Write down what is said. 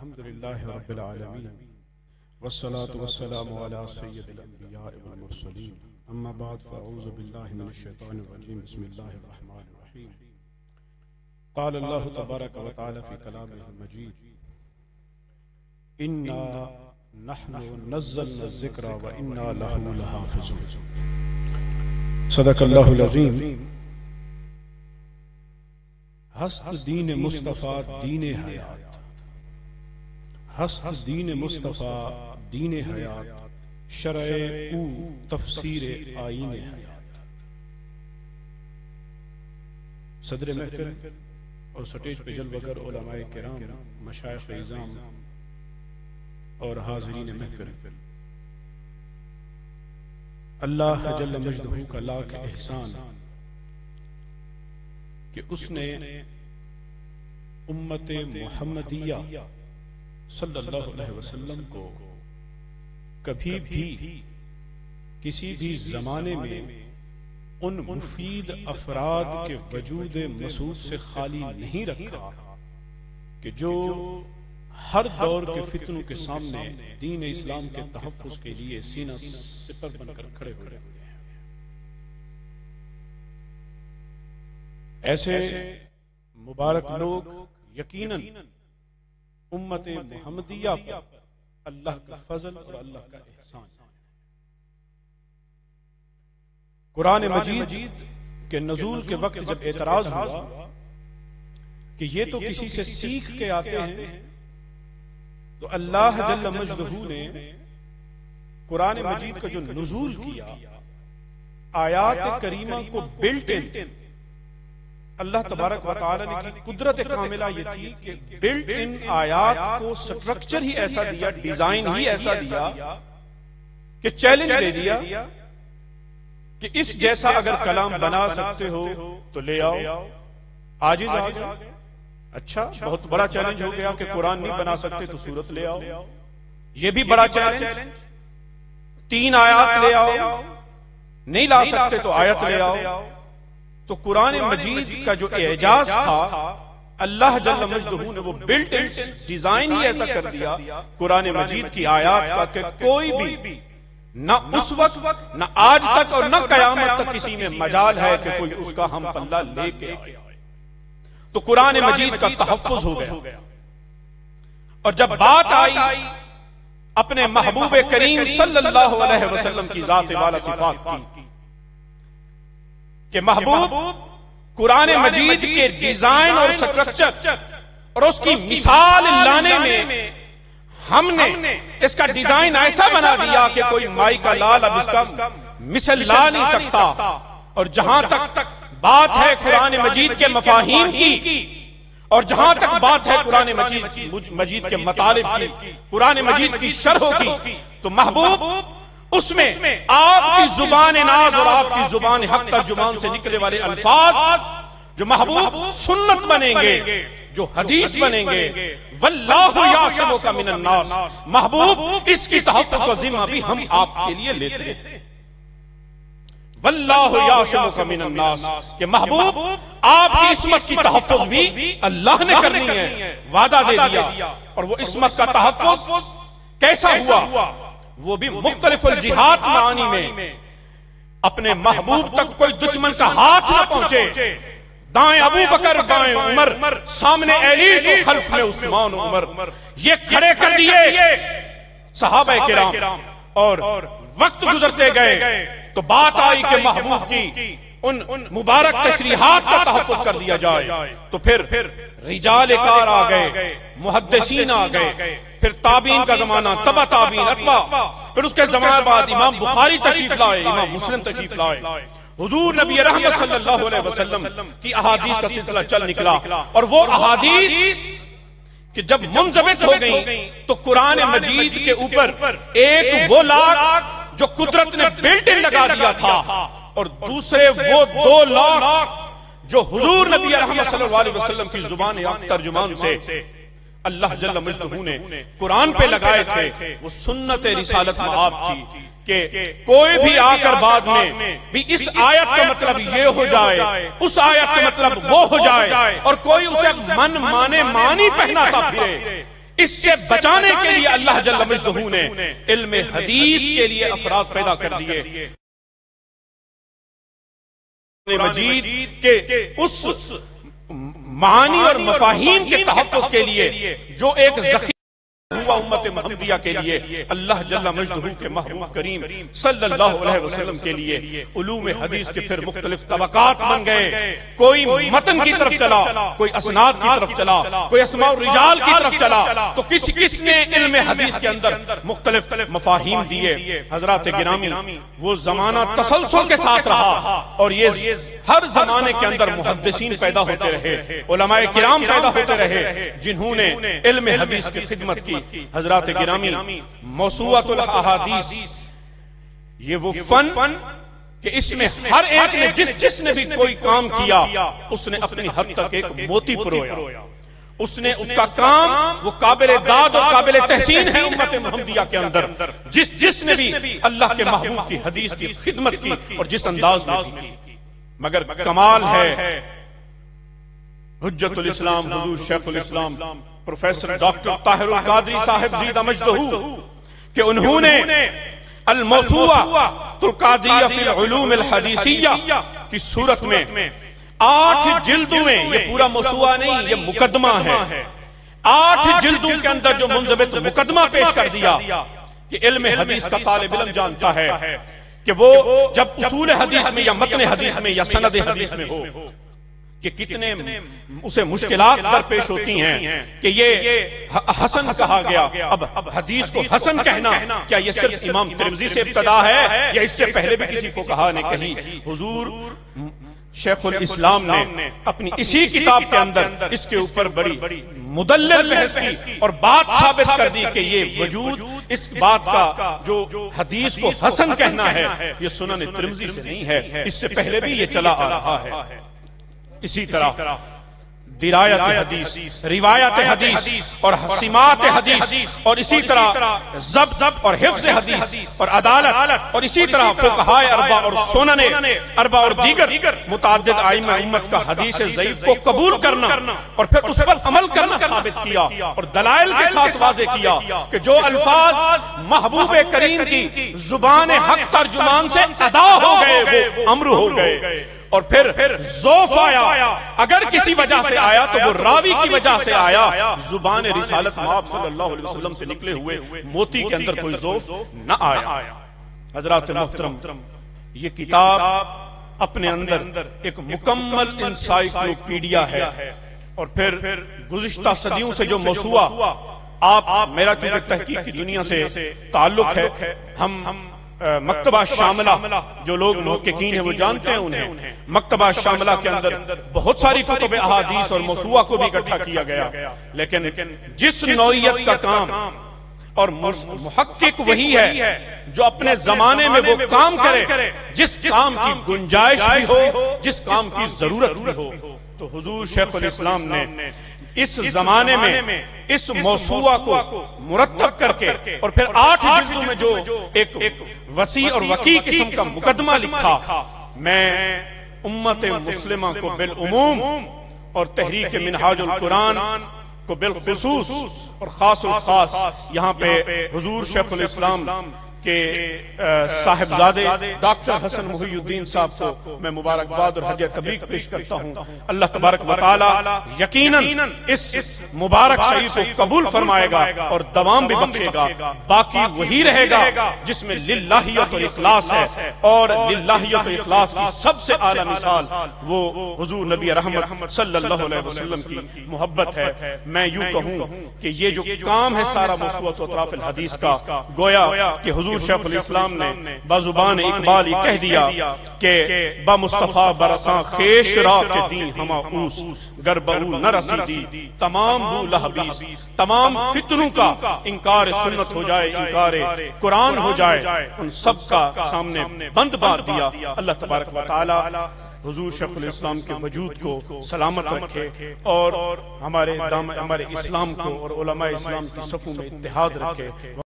الحمد لله رب العالمين والصلاة والسلام على سيد الأنبياء والمرسلين أما بعد فأعوذ بالله من الشيطان الرجيم بسم الله الرحمن الرحيم قال الله تبارك وتعالى في كلامه المجيد إنا نحن نزلنا الذكر وإنا له لحافظون صدق الله العظيم ہست دین مصطفیٰ دین حیات ہست دین مصطفیٰ دین حیات شرع او تفسیر آئین حیات صدر محفل اور سٹیج پہ جلوگر علماء کرام مشایخ عظام اور حاضرین محفل اللہ جل مجدہ کا لاکھ احسان کہ اس نے امت محمدیہ صلی اللہ علیہ وسلم کو کبھی بھی کسی بھی زمانے میں ان مفید افراد کے وجود مسعود سے خالی نہیں رکھا کہ جو ہر دور کے فتنوں کے سامنے دین اسلام کے تحفظ کے لیے سینہ سپر بن کر کھڑے ہوئے ہیں۔ ایسے مبارک لوگ یقیناً امت محمدیہ پر اللہ کا فضل اور اللہ کا احسان۔ قرآن مجید کے نزول کے وقت جب اعتراض ہوا کہ یہ تو کسی سے سیکھ کے آتے ہیں، تو اللہ جل مجدہ نے قرآن مجید کا جو نزول کیا آیات کریمہ کو بلٹ ان، اللہ تبارک و تعالی نے کی قدرت کاملہ یہ تھی کہ بلٹ ان آیات کو سٹرکچر ہی ایسا دیا، ڈیزائن ہی ایسا دیا کہ چیلنج دے دیا کہ اس جیسا اگر کلام بنا سکتے ہو تو لے آؤ، عاجز آ گئے۔ اچھا بہت بڑا چیلنج ہو گیا کہ قرآن نہیں بنا سکتے تو سورت لے آؤ، یہ بھی بڑا چیلنج۔ 3 آیات لے آؤ، نہیں لا سکتے تو آیت لے آؤ۔ تو قرآن مجید کا جو اعجاز تھا اللہ جل مجدہ نے وہ بلٹ ان ڈیزائن ہی ایسا کر دیا قرآن مجید کی آیات کا کہ کوئی بھی نہ اس وقت نہ آج تک اور نہ قیامت تک کسی میں مجال ہے کہ کوئی اس کا ہم پلہ لے کے آئے۔ تو قرآن مجید کا تحفظ ہو گیا۔ اور جب بات آئی اپنے محبوب کریم صلی اللہ علیہ وسلم کی ذات والا صفات کی کہ محبوب قرآن مجید کے ڈیزائن اور سٹرکچر اور اس کی مثال لانے میں ہم نے اس کا ڈیزائن ایسا بنا دیا کہ کوئی مائی کا لال اب اس کا مثل لا نہیں سکتا۔ اور جہاں تک بات ہے قرآن مجید کے مفاہیم کی اور جہاں تک بات ہے قرآن مجید کے مطالب کی، قرآن مجید کی شرح کی، تو محبوب اس میں آپ کی زبان ناز اور آپ کی زبان حق ترجمان سے نکلے والے الفاظ جو محبوب سنت بنیں گے، جو حدیث بنیں گے، واللہ یعصمک من الناس، محبوب اس کی تحفظ کا ذمہ بھی ہم آپ کے لیے لیتے ہیں۔ واللہ یعصمک من الناس کہ محبوب آپ کی عصمت کی تحفظ بھی اللہ نے کرنی ہے، وعدہ دے دیا۔ اور وہ عصمت کا تحفظ کیسا ہوا؟ وہ بھی مختلف الجہات معانی میں اپنے محبوب تک کوئی دشمن کا ہاتھ نہ پہنچے، دائیں ابو بکر بائیں عمر، سامنے علی تو خلف میں عثمان عمر، یہ کھڑے کر دیے صحابہ کرام۔ اور وقت گزرتے گئے تو بات آئی کہ محبوب کی ان مبارک تشریحات کا تحفظ کر دیا جائے۔ تو پھر رجال کار آ گئے، محدثین آ گئے، پھر تابعین کا زمانہ، تبع تابعین، اتباع، پھر اس کے زمانے بعد امام بخاری تشریف لائے، امام مسلم تشریف لائے، حضور نبی رحمت صلی اللہ علیہ وسلم کی احادیث کا سلسلہ چل نکلا۔ اور وہ احادیث کہ جب منضبط ہو گئی تو قرآن مجید کے اوپر ایک وہ لاکھ جو قدرت نے بلٹ ان لگا دیا تھا، اور دوسرے وہ 2 لاکھ جو حضور نبی رحمت صلی اللہ علیہ وسلم کی زبان حق ترجمان سے اللہ جل مجدہ نے قرآن پہ لگائے تھے، وہ سنت رسالت مآب کی کہ کوئی بھی آ کر بعد میں بھی اس آیت کا مطلب یہ ہو جائے، اس آیت کا مطلب وہ ہو جائے، اور کوئی اسے من مانے مانی پہناتا پھرے، اس سے بچانے کے لیے اللہ جل مجدہ نے علم حدیث کے لیے افراد پیدا کر دیے. مجید کے اس معانی اور مفاہیم کے تحفظ کے لیے جو ایک ذخیرہ ہوا امت محمدیہ کے لیے، اللہ جل مجدہ کے محبوب کریم صلی اللہ علیہ وسلم کے لیے علوم حدیث کے پھر مختلف طبقات بن گئے. کوئی متن کی طرف چلا، کوئی اسناد کی طرف چلا، کوئی اسماء الرجال کی طرف چلا، تو کس نے علم حدیث کے اندر مختلف مفاہیم دیے. حضرات گرامی، وہ زمانہ تسلسل کے ساتھ رہا اور یہ ہر زمانے کے اندر محدثین پیدا ہوتے رہے، علماء کرام پیدا ہوتے رہے جنہوں نے علم حدیث کی خدمت کی. حضرات گرامی، موسوعۃ الاحادیث یہ وہ فن کہ اس میں ہر ایک نے جس نے بھی کوئی کام کیا اس نے اپنی حد تک ایک موتی پرویا. اس نے اس کا کام وہ قابل داد اور قابل تحسین ہے امت محمدیہ کے اندر. جس نے بھی اللہ کے محبوب کی حدیث کی خدمت کی اور جس انداز میں کی. مگر کمال ہے حجت الاسلام حضور شیخ الاسلام پروفیسر ڈاکٹر طاہر القادری صاحب زیدہ مجدہ کہ انہوں نے الموسوعۃ القادریہ فی العلوم الحدیثیہ کی صورت میں 8 جلدوں میں، یہ پورا موسوعہ نہیں، یہ مقدمہ ہے، 8 جلدوں کے اندر جو منضبط مقدمہ پیش کر دیا کہ علم حدیث کا طالب علم جانتا ہے کہ وہ جب اصول حدیث میں یا متن حدیث میں یا سند حدیث میں ہو کہ کتنے اسے مشکلات درپیش ہوتی ہیں کہ یہ حسن کہا گیا. اب حدیث کو حسن کہنا کیا یہ صرف امام ترمذی سے ابتدا ہے یا اس سے پہلے بھی کسی فقہا نے کہی؟ حضور شیخ الاسلام نے اپنی اسی کتاب کے اندر اس کے اوپر بڑی مدلل بحث کی اور بات ثابت کر دی کہ یہ وجود اس بات کا جو حدیث کو حسن کہنا ہے یہ سنن ترمذی سے نہیں ہے، اس سے پہلے بھی یہ چلا آ رہا ہے. اسی طرح درایت حدیث، روایت حدیث اور سماعت حدیث اور اسی طرح ضبط اور حفظ حدیث اور عدالت اور اسی طرح فقہائے اربع اور سنن اربع اور دیگر متعدد ائمہ امت کا حدیث ضعیف کو قبول کرنا اور پھر اس پر عمل کرنا ثابت کیا اور دلائل کے ساتھ واضح کیا کہ جو الفاظ محبوب کریم کی زبان حق ترجمان سے ادا ہو گئے وہ امر ہو گئے. اور پھر ذوف آیا، اگر کسی وجہ سے آیا تو وہ راوی کی وجہ سے آیا. زبان رسالت مآب صلی اللہ علیہ وسلم سے نکلے ہوئے موتی کے اندر کوئی ذوف نہ آیا. حضرات محترم، یہ کتاب اپنے اندر ایک مکمل انسائکلوپیڈیا ہے. اور پھر گزشتہ صدیوں سے جو موسوعہ آپ میرا چونکہ تحقیق کی دنیا سے تعلق ہے، ہم مکتبہ شاملہ جو لوگ محققین ہیں وہ جانتے ہیں انہیں. مکتبہ شاملہ کے اندر بہت ساری کتب احادیث اور موسوعہ کو بھی اکٹھا کیا گیا، لیکن جس نوعیت کا کام اور محقق وہی ہے جو اپنے زمانے میں وہ کام کرے جس کام کی گنجائش بھی ہو، جس کام کی ضرورت بھی ہو. تو حضور شیخ الاسلام نے اس زمانے میں اس موسوعہ کو مرتب کر کے اور پھر 8 جلدوں میں جو ایک وسیع اور وقیع قسم کا مقدمہ لکھا، میں امت مسلمہ کو بالعموم اور تحریک منہاج القرآن کو بالخصوص اور خاص الخاص یہاں پہ حضور شیخ الاسلام کہ صاحبزادے ڈاکٹر حسن محی الدین صاحب کو میں مبارکباد اور ہدیہ تبریک پیش کرتا ہوں. اللہ تبارک و تعالی یقیناً اس مبارک شہید کو قبول فرمائے گا اور دوام بھی بخشے گا. باقی وہی رہے گا جس میں للہیت و اخلاص ہے، اور للہیت و اخلاص کی سب سے اعلیٰ مثال وہ حضور نبی رحمت صلی اللہ علیہ وسلم کی محبت ہے. میں یوں کہوں کہ یہ جو کام ہے سارا موسوعۃ اطراف الحدیث کا، گویا کہ حضور شیخ الاسلام نے بازبان اقبال یہ کہہ دیا کہ با مصطفیٰ برساں خیش را کے دین ہما اوس گر بہو نہ رسیدی. تمام بو لہبیس، تمام فتنوں کا انکار سنت ہو جائے، انکار قرآن ہو جائے، ان سب کا سامنے بند بات دیا. اللہ تبارک و تعالی حضور شیخ الاسلام کے وجود کو سلامت رکھے اور ہمارے اسلام کو اور علماء اسلام کی صفوں میں اتحاد رکھے.